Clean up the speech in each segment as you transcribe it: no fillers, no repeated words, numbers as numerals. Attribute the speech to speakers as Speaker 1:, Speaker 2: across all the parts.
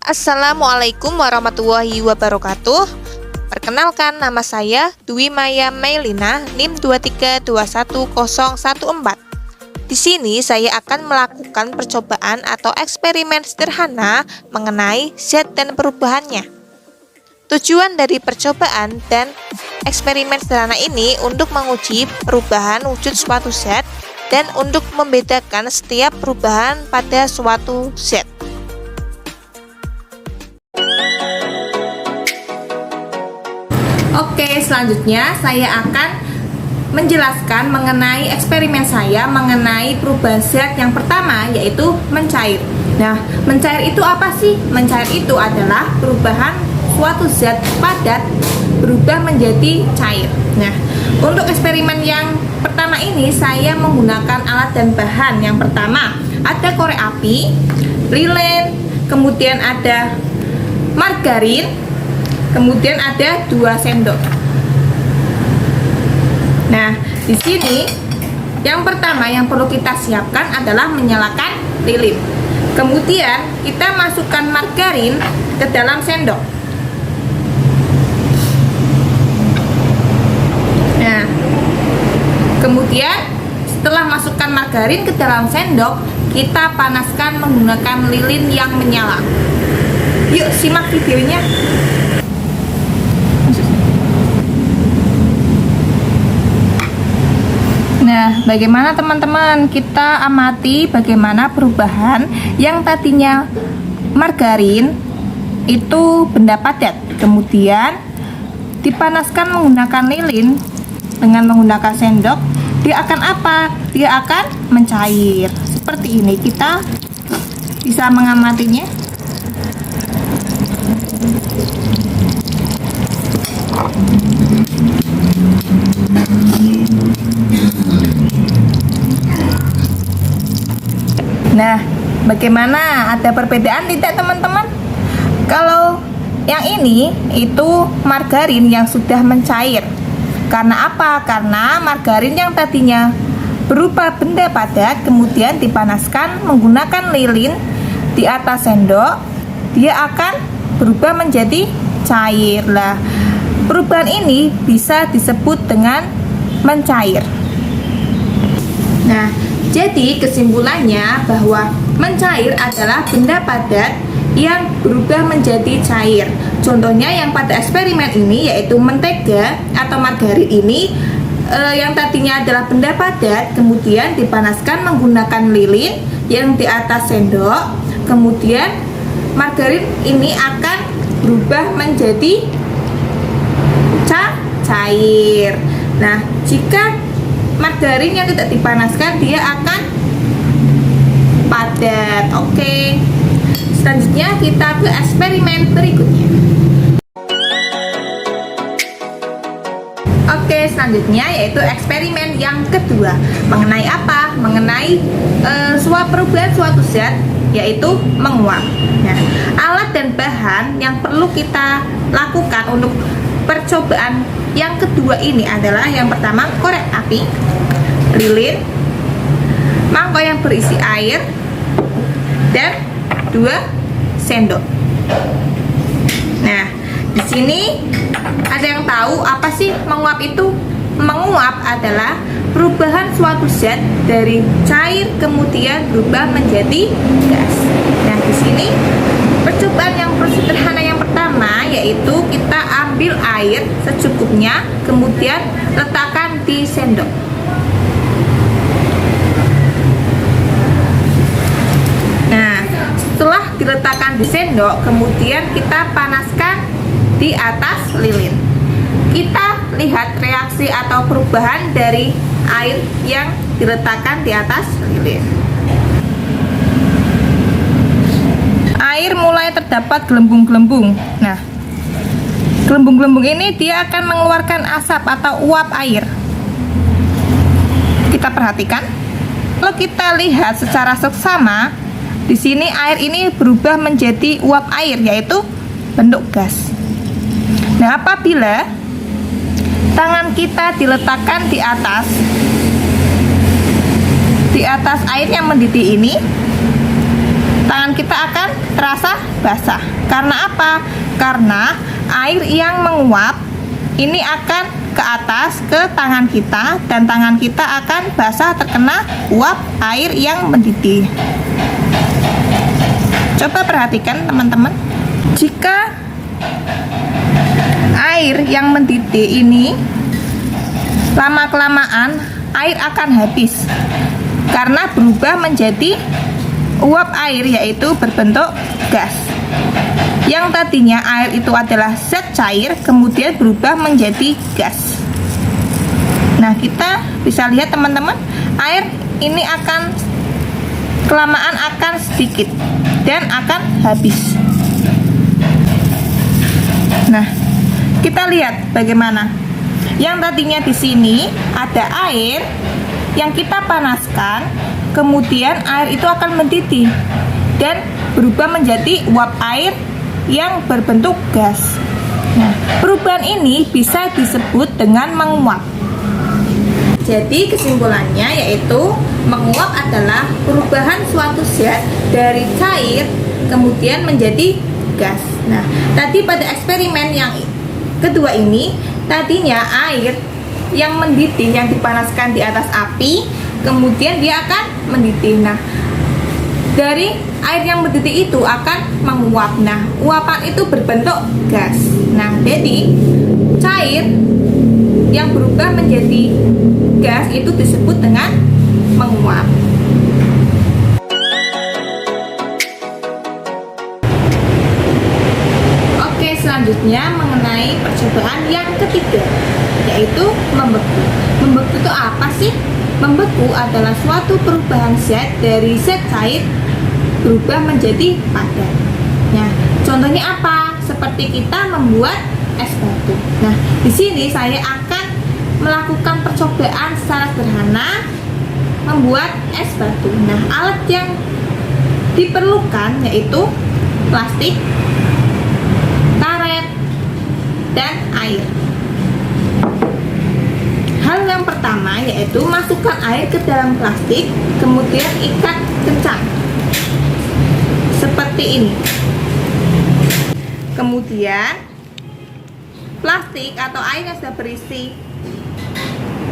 Speaker 1: Assalamualaikum warahmatullahi wabarakatuh. Perkenalkan, nama saya Dwi Maya Mailina, NIM 2321014. Di sini saya akan melakukan percobaan atau eksperimen sederhana mengenai zat dan perubahannya. Tujuan dari percobaan dan eksperimen sederhana ini untuk menguji perubahan wujud suatu zat dan untuk membedakan setiap perubahan pada suatu zat. Oke, selanjutnya saya akan menjelaskan mengenai eksperimen saya mengenai perubahan zat yang pertama, yaitu mencair. Nah, mencair itu apa sih? Mencair itu adalah perubahan suatu zat padat berubah menjadi cair. Nah, untuk eksperimen yang pertama ini saya menggunakan alat dan bahan. Yang pertama ada korek api, lilin, kemudian ada margarin, kemudian ada 2 sendok. Nah, di sini yang pertama yang perlu kita siapkan adalah menyalakan lilin. Kemudian kita masukkan margarin ke dalam sendok. Nah, kemudian setelah masukkan margarin ke dalam sendok, kita panaskan menggunakan lilin yang menyala. Yuk simak videonya. Nah, bagaimana teman-teman? Kita amati bagaimana perubahan yang tadinya margarin itu benda padat, kemudian dipanaskan menggunakan lilin dengan menggunakan sendok, dia akan apa? Dia akan mencair. Seperti ini, kita bisa mengamatinya. Nah, bagaimana? Ada perbedaan tidak teman-teman? Kalau yang ini itu margarin yang sudah mencair. Karena apa? Karena margarin yang tadinya berupa benda padat kemudian dipanaskan menggunakan lilin di atas sendok, dia akan berubah menjadi cair. Lah, perubahan ini bisa disebut dengan mencair. Nah, jadi kesimpulannya bahwa mencair adalah benda padat yang berubah menjadi cair. Contohnya yang pada eksperimen ini yaitu mentega atau margarin ini yang tadinya adalah benda padat kemudian dipanaskan menggunakan lilin yang di atas sendok, kemudian margarin ini akan berubah menjadi cair. Nah, jika margarin yang tidak dipanaskan dia akan padat. Oke. Selanjutnya kita ke eksperimen berikutnya. Oke, selanjutnya yaitu eksperimen yang kedua. Mengenai apa? Mengenai perubahan suatu zat, yaitu menguap. Nah, alat dan bahan yang perlu kita lakukan untuk percobaan yang kedua ini adalah yang pertama korek api, lilin, mangkok yang berisi air, dan 2 sendok. Nah, di sini ada yang tahu apa sih menguap itu? Menguap adalah perubahan suatu zat dari cair kemudian berubah menjadi gas. Nah, di sini percobaan yang sederhana yang pertama yaitu kita ambil air secukupnya kemudian letakkan di sendok. Nah, setelah diletakkan di sendok kemudian kita panaskan di atas lilin. Kita lihat reaksi atau perubahan dari air yang diletakkan di atas lilin. Air mulai terdapat gelembung-gelembung. Nah, gelembung-gelembung ini dia akan mengeluarkan asap atau uap air. Kita perhatikan. Kalau kita lihat secara seksama, di sini air ini berubah menjadi uap air, yaitu bentuk gas. Nah, apabila tangan kita diletakkan di atas air yang mendidih ini, tangan kita akan terasa basah. Karena apa? Karena air yang menguap ini akan ke atas ke tangan kita, dan tangan kita akan basah terkena uap air yang mendidih. Coba perhatikan teman-teman, jika air yang mendidih ini lama-kelamaan air akan habis karena berubah menjadi uap air, yaitu berbentuk gas. Yang tadinya air itu adalah zat cair, kemudian berubah menjadi gas. Nah, kita bisa lihat teman-teman, air ini akan kelamaan akan sedikit dan akan habis. Nah, kita lihat bagaimana. Yang tadinya di sini ada air yang kita panaskan, kemudian air itu akan mendidih dan berubah menjadi uap air yang berbentuk gas. Nah, perubahan ini bisa disebut dengan menguap. Jadi kesimpulannya yaitu menguap adalah perubahan suatu zat dari cair kemudian menjadi gas. Nah, tadi pada eksperimen yang kedua ini, tadinya air yang mendidih yang dipanaskan di atas api, kemudian dia akan mendidih. Nah, dari air yang mendidih itu akan menguap. Nah, uapan itu berbentuk gas. Nah, jadi cair yang berubah menjadi gas itu disebut dengan menguap. Oke, selanjutnya mengenai percobaan yang ketiga, yaitu membeku. Membeku itu apa sih? Membeku adalah suatu perubahan zat dari zat cair berubah menjadi padat. Nah, contohnya apa? Seperti kita membuat es batu. Nah, di sini saya akan melakukan percobaan secara sederhana membuat es batu. Nah, alat yang diperlukan yaitu plastik, karet, dan air. Hal yang pertama yaitu masukkan air ke dalam plastik, kemudian ikat kencang seperti ini. Kemudian plastik atau air yang sudah berisi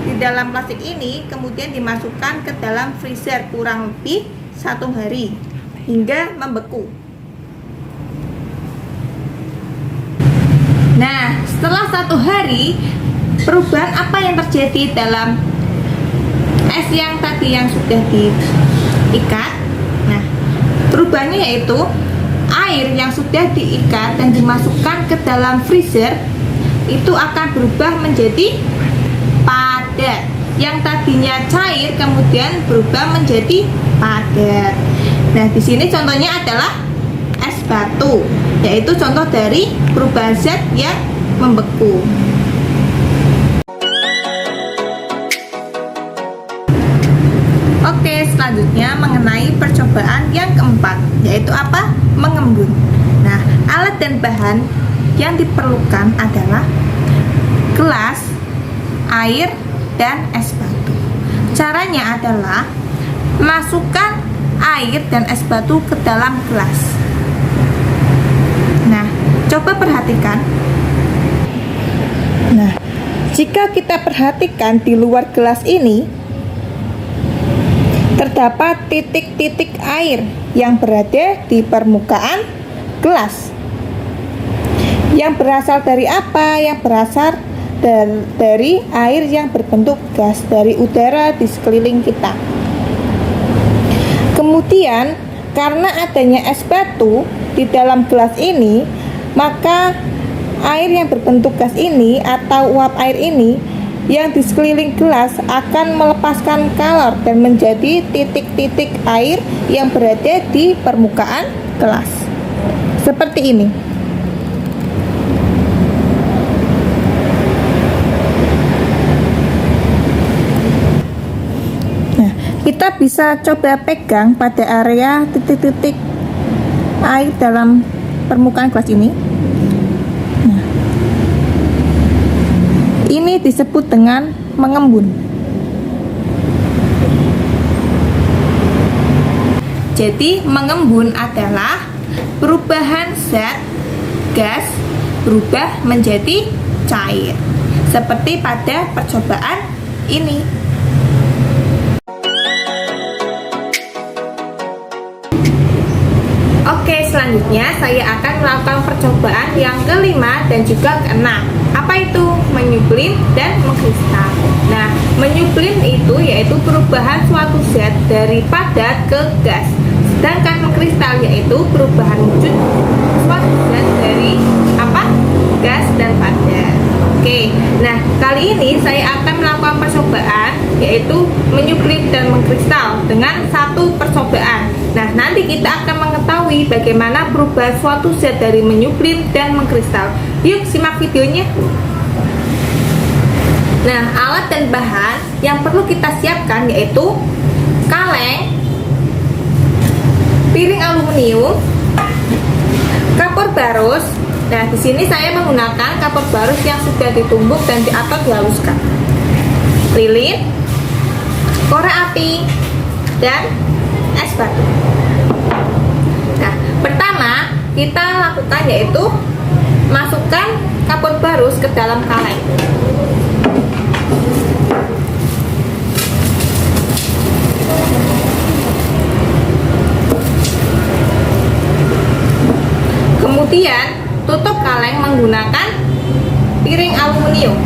Speaker 1: di dalam plastik ini kemudian dimasukkan ke dalam freezer kurang lebih 1 hari hingga membeku. Nah, setelah 1 hari, perubahan apa yang terjadi dalam es yang tadi yang sudah diikat? Nah, perubahannya yaitu air yang sudah diikat dan dimasukkan ke dalam freezer itu akan berubah menjadi padat. Yang tadinya cair kemudian berubah menjadi padat. Nah, di sini contohnya adalah es batu, yaitu contoh dari perubahan zat yang membeku. Oke, selanjutnya mengenai percobaan yang keempat, yaitu apa? Mengembun. Nah, alat dan bahan yang diperlukan adalah gelas, air, dan es batu. Caranya adalah masukkan air dan es batu ke dalam gelas. Nah, coba perhatikan. Nah, jika kita perhatikan di luar gelas ini terdapat titik-titik air yang berada di permukaan gelas. Yang berasal dari apa? Yang berasal dari air yang berbentuk gas dari udara di sekeliling kita. Kemudian karena adanya es batu di dalam gelas ini, maka air yang berbentuk gas ini atau uap air ini yang di sekeliling gelas akan melepaskan kalor dan menjadi titik-titik air yang berada di permukaan gelas. Seperti ini. Kita bisa coba pegang pada area titik-titik air dalam permukaan gelas ini. Nah, ini disebut dengan mengembun. Jadi mengembun adalah perubahan zat gas berubah menjadi cair, seperti pada percobaan ini. Oke, selanjutnya saya akan melakukan percobaan yang kelima dan juga keenam. Apa itu? Menyublim dan mengkristal. Nah, menyublim itu yaitu perubahan suatu zat dari padat ke gas. Sedangkan mengkristal yaitu perubahan wujud suatu zat dari gas dan padat. Oke, nah kali ini saya akan melakukan percobaan yaitu menyublim dan mengkristal dengan satu percobaan. Nah, nanti kita akan mengetahui bagaimana perubahan suatu zat dari menyublim dan mengkristal. Yuk simak videonya. Nah, alat dan bahan yang perlu kita siapkan yaitu kaleng, piring aluminium, kapur barus. Nah, di sini saya menggunakan kapur barus yang sudah ditumbuk dan atau dihaluskan, lilin, korek api, dan es batu. Nah, pertama kita lakukan yaitu masukkan kapur barus ke dalam kaleng. Kemudian tutup kaleng menggunakan piring aluminium.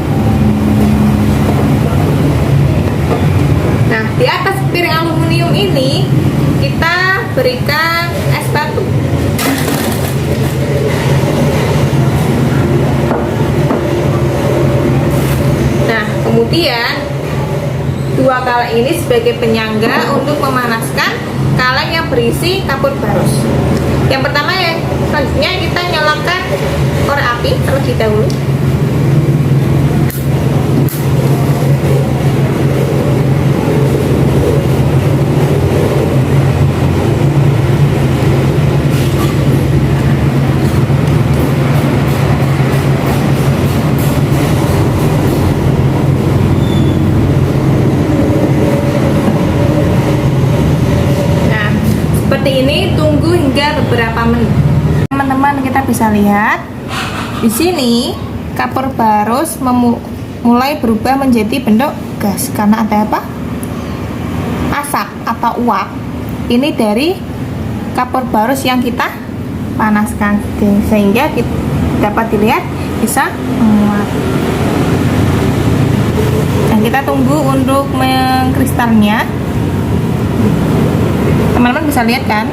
Speaker 1: Nah, di atas piring aluminium ini kita berikan es batu. Nah, kemudian dua kaleng ini sebagai penyangga untuk memanaskan kaleng yang berisi kapur barus. Yang pertama ya, selanjutnya kita nyalakan korek api terlebih dahulu. Seperti ini, tunggu hingga beberapa menit. Teman-teman, kita bisa lihat di sini kapur barus mulai berubah menjadi bentuk gas karena ada apa? Asap atau uap. Ini dari kapur barus yang kita panaskan sehingga kita dapat dilihat bisa menguap. Nah, kita tunggu untuk mengkristalnya. Teman-teman bisa lihat kan?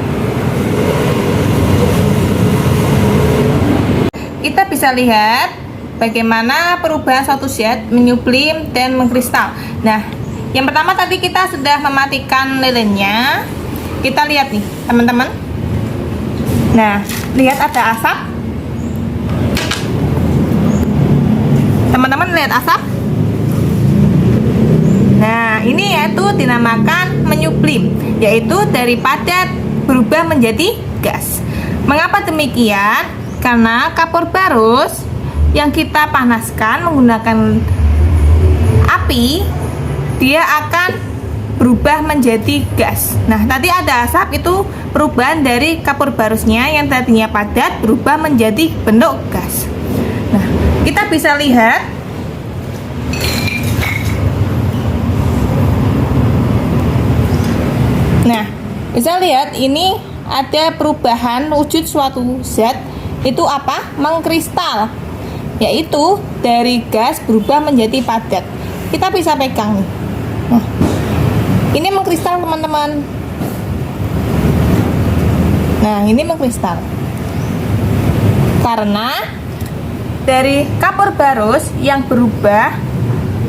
Speaker 1: Kita bisa lihat bagaimana perubahan suatu zat menyublim dan mengkristal. Nah, yang pertama tadi kita sudah mematikan lilinnya. Kita lihat nih, teman-teman. Nah, lihat ada asap. Teman-teman lihat asap? Nah, ini yaitu dinamakan menyublim, yaitu dari padat berubah menjadi gas. Mengapa demikian? Karena kapur barus yang kita panaskan menggunakan api, dia akan berubah menjadi gas. Nah, tadi ada asap, itu perubahan dari kapur barusnya yang tadinya padat berubah menjadi bentuk gas. Nah, kita bisa lihat bisa lihat ini ada perubahan wujud suatu zat, itu apa? Mengkristal, yaitu dari gas berubah menjadi padat. Kita bisa pegang nih. Nah, ini mengkristal teman-teman. Nah, ini mengkristal karena dari kapur barus yang berubah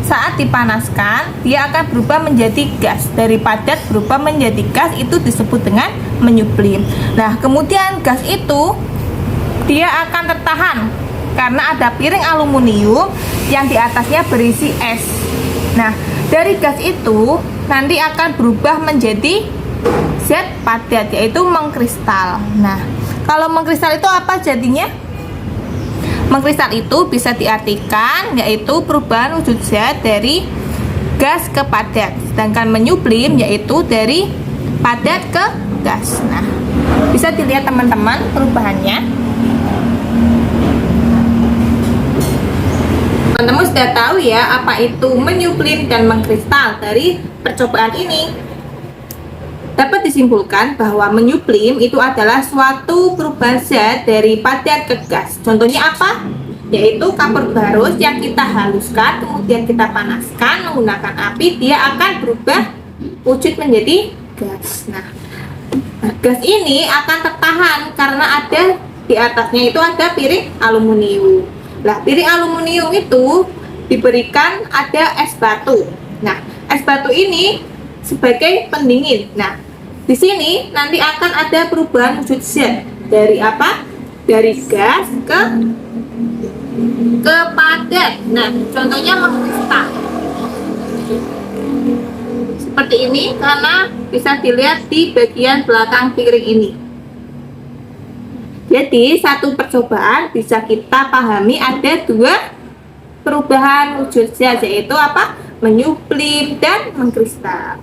Speaker 1: saat dipanaskan, dia akan berubah menjadi gas. Dari padat berubah menjadi gas, itu disebut dengan menyublim. Nah, kemudian gas itu dia akan tertahan karena ada piring aluminium yang di atasnya berisi es. Nah, dari gas itu nanti akan berubah menjadi zat padat, yaitu mengkristal. Nah, kalau mengkristal itu apa jadinya? Mengkristal itu bisa diartikan yaitu perubahan wujud zat dari gas ke padat, sedangkan menyublim yaitu dari padat ke gas. Nah, bisa dilihat teman-teman perubahannya. Teman-teman sudah tahu ya apa itu menyublim dan mengkristal dari percobaan ini. Dapat disimpulkan bahwa menyublim itu adalah suatu perubahan zat dari padat ke gas. Contohnya apa? Yaitu kapur barus yang kita haluskan, kemudian kita panaskan menggunakan api, dia akan berubah wujud menjadi gas. Nah, gas ini akan tertahan karena ada di atasnya itu ada piring aluminium. Nah, piring aluminium itu diberikan ada es batu. Nah, es batu ini sebagai pendingin. Nah, di sini nanti akan ada perubahan wujud zat dari apa? Dari gas ke padat. Nah, contohnya mengkristal. Seperti ini karena bisa dilihat di bagian belakang piring ini. Jadi, satu percobaan bisa kita pahami ada dua perubahan wujud zat, yaitu apa? Menyublim dan mengkristal.